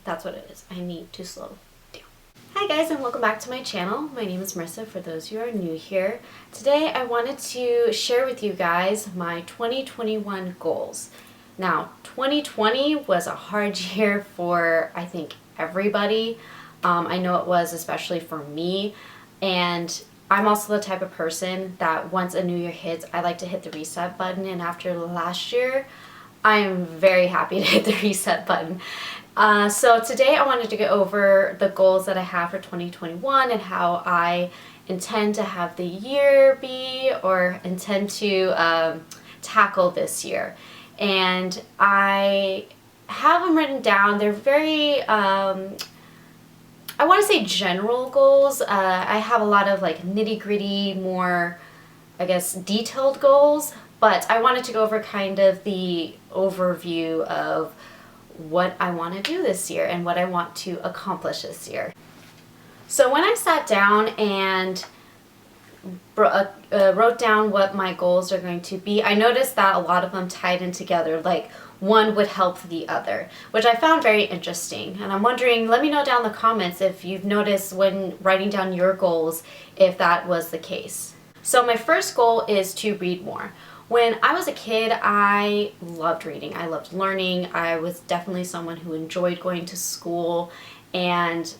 That's what it is. I need to slow down. Hi guys, and welcome back to my channel. My name is Marissa, for those who are new here. Today I wanted to share with you guys my 2021 goals. Now, 2020 was a hard year for, I think, everybody. I know it was, especially for me. And I'm also the type of person that once a new year hits, I like to hit the reset button. And after last year, I'm very happy to hit the reset button. So today I wanted to go over the goals that I have for 2021 and how I intend to have the year be, or intend to tackle this year. And I have them written down. They're very, I want to say general goals. I have a lot of like nitty-gritty, more, I guess, detailed goals, but I wanted to go over kind of the overview of what I want to do this year and what I want to accomplish this year. So when I sat down and wrote down what my goals are going to be, I noticed that a lot of them tied in together, like one would help the other, which I found very interesting. And I'm wondering, let me know down in the comments if you've noticed when writing down your goals, if that was the case. So my first goal is to read more. When I was a kid, I loved reading. I loved learning. I was definitely someone who enjoyed going to school, and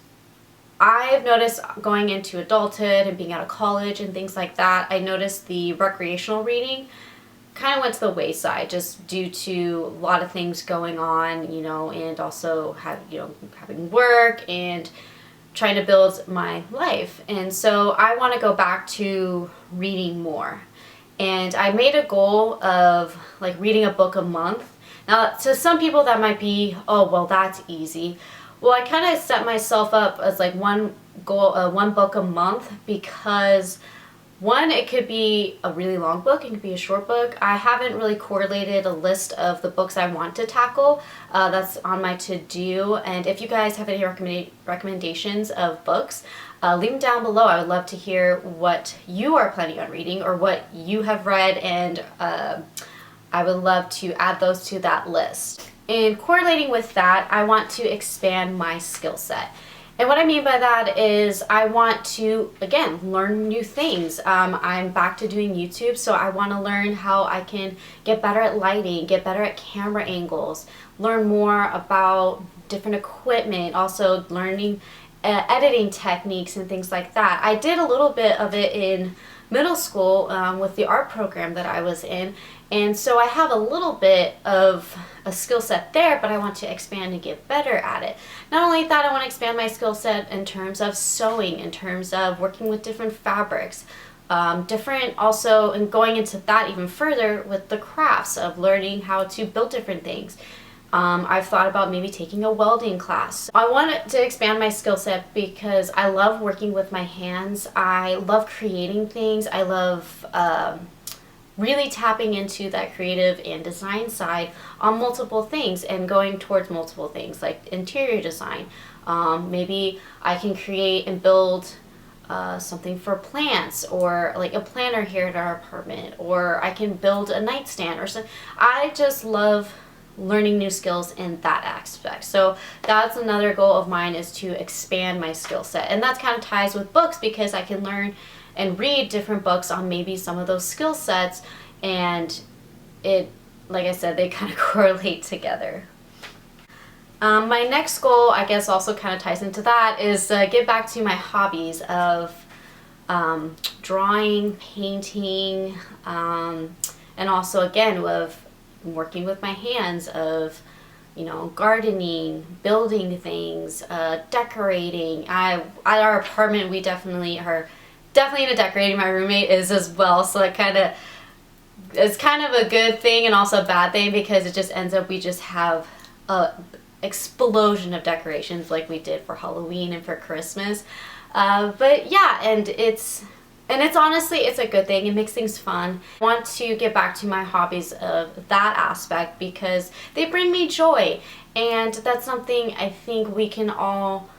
I've noticed going into adulthood and being out of college and things like that, I noticed the recreational reading kind of went to the wayside just due to a lot of things going on, and also having work and trying to build my life. And so I want to go back to reading more. And I made a goal of like reading a book a month. Now, to some people that might be, oh, well, that's easy. Well, I kind of set myself up as like one book a month, because one, it could be a really long book, it could be a short book. I haven't really correlated a list of the books I want to tackle. That's on my to-do. And if you guys have any recommendations of books, leave them down below. I would love to hear what you are planning on reading or what you have read, and I would love to add those to that list. And correlating with that, I want to expand my skill set. And what I mean by that is I want to, again, learn new things. I'm back to doing YouTube, so I want to learn how I can get better at lighting, get better at camera angles, learn more about different equipment, also learning editing techniques and things like that. I did a little bit of it in middle school with the art program that I was in, and so I have a little bit of a skill set there, but I want to expand and get better at it. Not only that, I want to expand my skill set in terms of sewing, in terms of working with different fabrics, also, and going into that even further with the crafts of learning how to build different things. I've thought about maybe taking a welding class. I want to expand my skill set because I love working with my hands. I love creating things. I love really tapping into that creative and design side on multiple things and going towards multiple things like interior design. Maybe I can create and build something for plants, or like a planner here at our apartment, or I can build a nightstand or something. I just love learning new skills in that aspect. So that's another goal of mine, is to expand my skill set. And that kind of ties with books, because I can learn and read different books on maybe some of those skill sets, and it, like I said, they kind of correlate together. My next goal, I guess, also kind of ties into that, is get back to my hobbies of drawing, painting, and also, again, of working with my hands, of gardening, building things, decorating. At our apartment, we definitely are into decorating. My roommate is as well, so it's kind of a good thing and also a bad thing, because it just ends up we just have a explosion of decorations like we did for Halloween and for Christmas. But yeah, and it's honestly, it's a good thing. It makes things fun. I want to get back to my hobbies of that aspect, because they bring me joy. And that's something I think we can all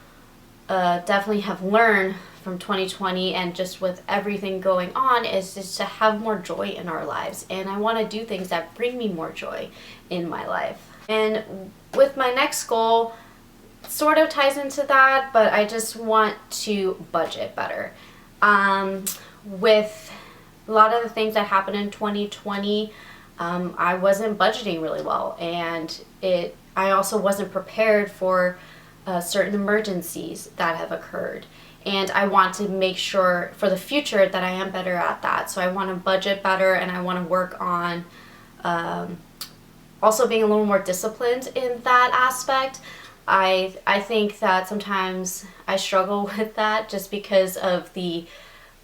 definitely have learned from 2020, and just with everything going on, is just to have more joy in our lives. And I want to do things that bring me more joy in my life. And with my next goal, sort of ties into that, but I just want to budget better. With a lot of the things that happened in 2020, I wasn't budgeting really well, and I also wasn't prepared for certain emergencies that have occurred. And I want to make sure for the future that I am better at that. So I want to budget better, and I want to work on also being a little more disciplined in that aspect. I think that sometimes I struggle with that just because of the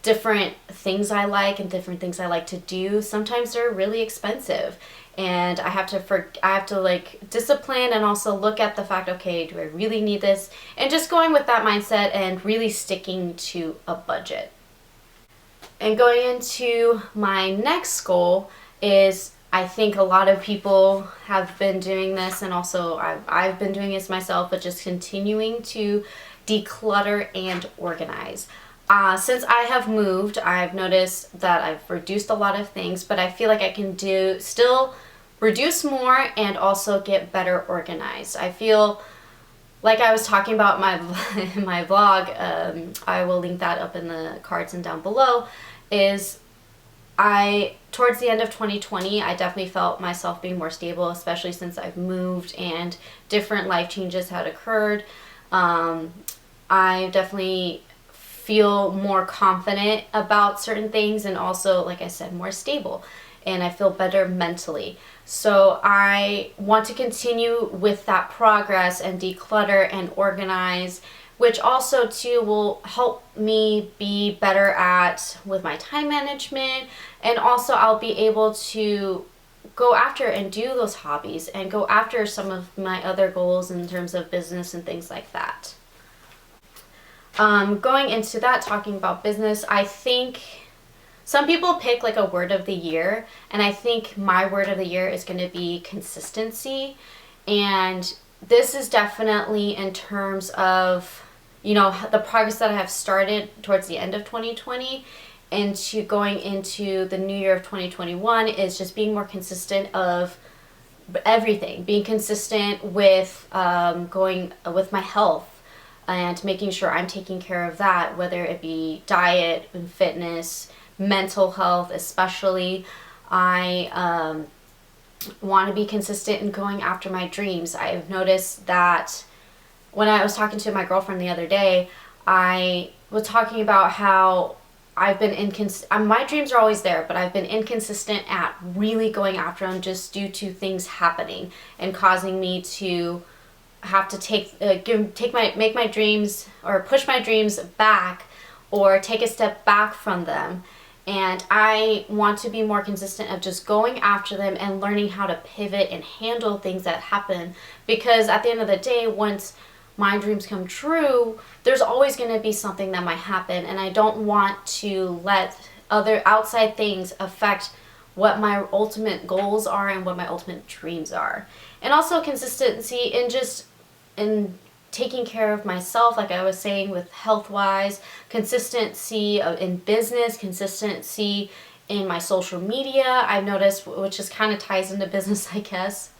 different things I like and different things I like to do. Sometimes they're really expensive, and I have to like discipline and also look at the fact, okay, do I really need this? And just going with that mindset and really sticking to a budget. And going into my next goal is, I think a lot of people have been doing this, and also I've been doing this myself, but just continuing to declutter and organize. Since I have moved, I've noticed that I've reduced a lot of things, but I feel like I can still reduce more and also get better organized. I feel like I was talking about in my vlog, I will link that up in the cards and down below, towards the end of 2020, I definitely felt myself being more stable, especially since I've moved and different life changes had occurred. I definitely feel more confident about certain things, and also, like I said, more stable, and I feel better mentally. So I want to continue with that progress and declutter and organize, which also too will help me be better with my time management, and also I'll be able to go after and do those hobbies and go after some of my other goals in terms of business and things like that. Going into that, talking about business, I think some people pick like a word of the year, and I think my word of the year is going to be consistency. And this is definitely in terms of, the progress that I have started towards the end of 2020 into going into the new year of 2021 is just being more consistent of everything, being consistent with going with my health, and making sure I'm taking care of that, whether it be diet and fitness, mental health especially. I want to be consistent in going after my dreams. I've noticed that when I was talking to my girlfriend the other day, I was talking about how I've been my dreams are always there, but I've been inconsistent at really going after them just due to things happening and causing me to have to make my dreams, or push my dreams back, or take a step back from them. And I want to be more consistent of just going after them and learning how to pivot and handle things that happen, because at the end of the day, once my dreams come true, there's always going to be something that might happen, and I don't want to let other outside things affect what my ultimate goals are and what my ultimate dreams are. And also consistency in taking care of myself, like I was saying, with health-wise, consistency in business, consistency in my social media. I've noticed, which just kind of ties into business, I guess.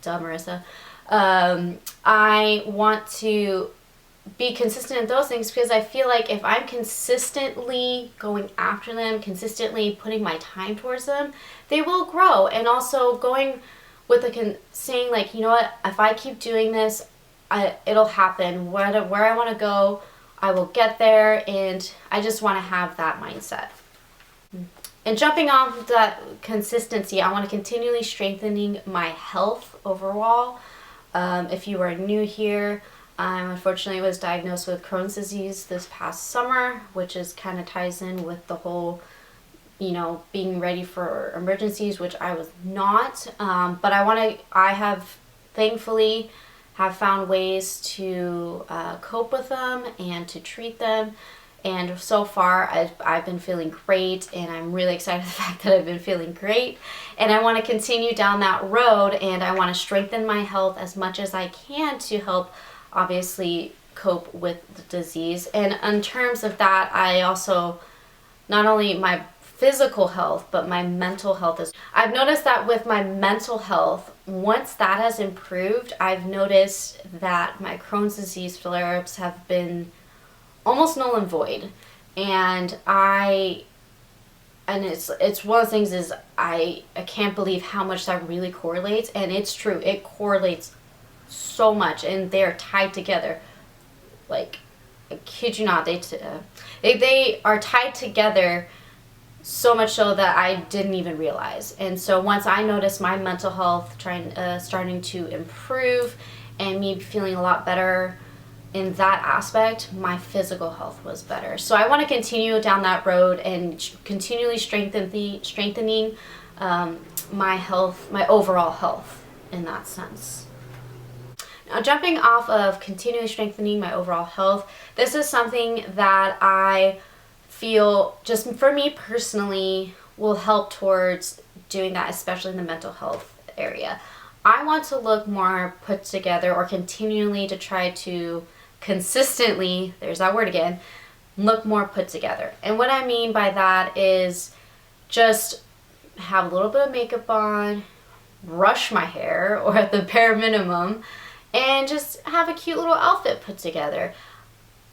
Duh, Marissa. I want to be consistent in those things, because I feel like if I'm consistently going after them, consistently putting my time towards them, they will grow. And also going with saying like, you know what, if I keep doing this, it'll happen. Where I want to go, I will get there, and I just want to have that mindset. And jumping on that consistency, I want to continually strengthening my health overall. If you are new here, unfortunately was diagnosed with Crohn's disease this past summer, which is kind of ties in with the whole, being ready for emergencies, which I was not. But I have thankfully have found ways to cope with them and to treat them. And so far, I've been feeling great, and I'm really excited the fact that I've been feeling great. And I want to continue down that road, and I want to strengthen my health as much as I can to help, obviously, cope with the disease. And in terms of that, I also, not only my physical health, but my mental health is. I've noticed that with my mental health, once that has improved, I've noticed that my Crohn's disease flare-ups have been almost null and void. And it's one of the things is I can't believe how much that really correlates, and it's true. It correlates so much, and they're tied together. Like, I kid you not, they are tied together so much so that I didn't even realize. And so once I noticed my mental health starting to improve and me feeling a lot better in that aspect, my physical health was better. So I want to continue down that road and continually strengthening my health, my overall health in that sense. Now, jumping off of continually strengthening my overall health, this is something that I feel, just for me personally, will help towards doing that, especially in the mental health area. I want to look more put together, or continually to try to consistently, there's that word again, look more put together. And what I mean by that is just have a little bit of makeup on, brush my hair, or at the bare minimum, and just have a cute little outfit put together.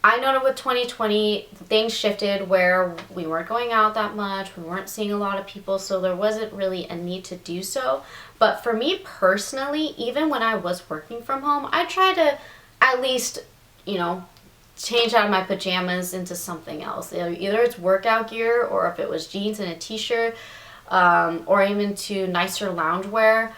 I know that with 2020, things shifted where we weren't going out that much, we weren't seeing a lot of people, so there wasn't really a need to do so. But for me personally, even when I was working from home, I tried to at least, change out of my pajamas into something else. Either it's workout gear, or if it was jeans and a t-shirt, or even to nicer loungewear,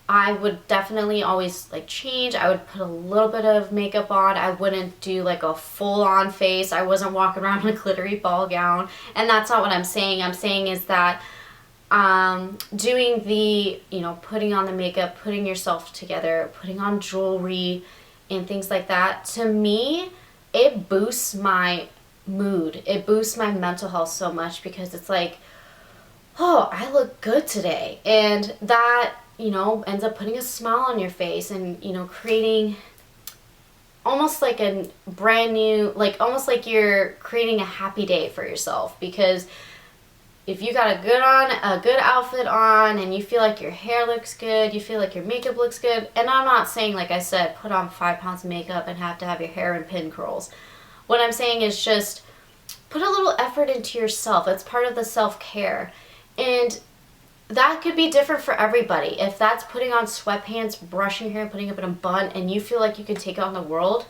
I would definitely always change. I would put a little bit of makeup on. I wouldn't do a full-on face. I wasn't walking around in a glittery ball gown. And that's not what I'm saying. I'm saying is that doing the, putting on the makeup, putting yourself together, putting on jewelry and things like that, to me, it boosts my mood. It boosts my mental health so much, because it's like, oh, I look good today. And that, ends up putting a smile on your face and, creating almost like a brand new, almost like you're creating a happy day for yourself. Because if you got a good outfit on, and you feel like your hair looks good, you feel like your makeup looks good, and I'm not saying, like I said, put on 5 pounds of makeup and have to have your hair in pin curls. What I'm saying is just put a little effort into yourself. It's part of the self-care. And that could be different for everybody. If that's putting on sweatpants, brushing your hair, putting up in a bun, and you feel like you can take on the world,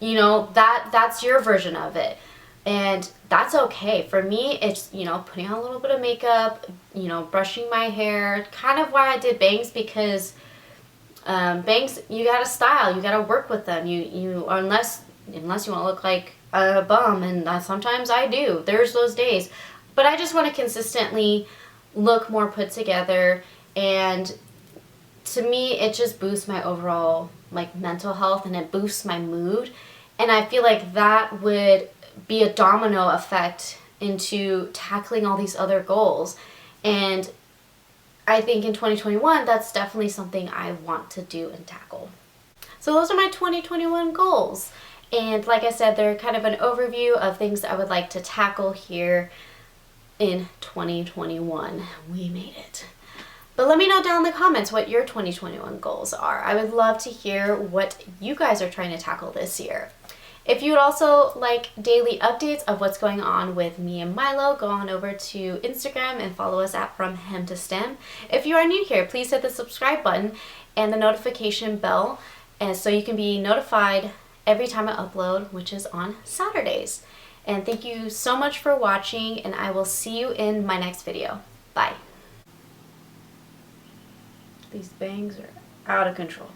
that's your version of it. And that's okay. For me, it's, putting on a little bit of makeup, brushing my hair. Kind of why I did bangs, because bangs, you gotta style, you gotta work with them. Unless you want to look like a bum, and sometimes I do. There's those days. But I just want to consistently look more put together, and to me, it just boosts my overall mental health, and it boosts my mood. And I feel like that would be a domino effect into tackling all these other goals. And I think in 2021, that's definitely something I want to do and tackle. So those are my 2021 goals. And like I said, they're kind of an overview of things that I would like to tackle here in 2021. We made it. But let me know down in the comments what your 2021 goals are. I would love to hear what you guys are trying to tackle this year. If you would also like daily updates of what's going on with me and Milo, go on over to Instagram and follow us at fromhemtostem. If you are new here, please hit the subscribe button and the notification bell, and so you can be notified every time I upload, which is on Saturdays. And thank you so much for watching, and I will see you in my next video. Bye. These bangs are out of control.